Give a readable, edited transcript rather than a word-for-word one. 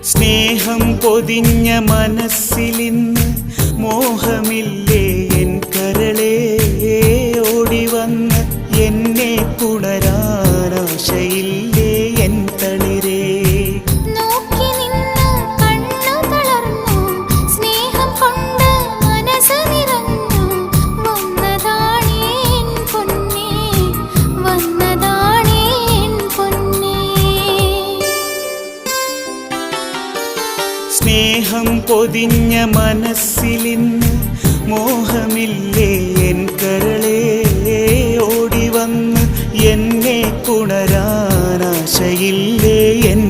സ്നേഹം പൊതിഞ്ഞ മനസ്സിലിന്ന് മോഹമില്ലേ എൻ കരളേ ഓടിവന്ന് എന്നെ പുണരാനാശയില്ലേ എൻ തളിരേ സ്നേഹം പൊതിഞ്ഞ മനസ്സിലിന്ന് മോഹമില്ലേ എൻ കരളേ ഓടിവന്ന് എന്നെ പുണരാനാശയില്ലേ എൻ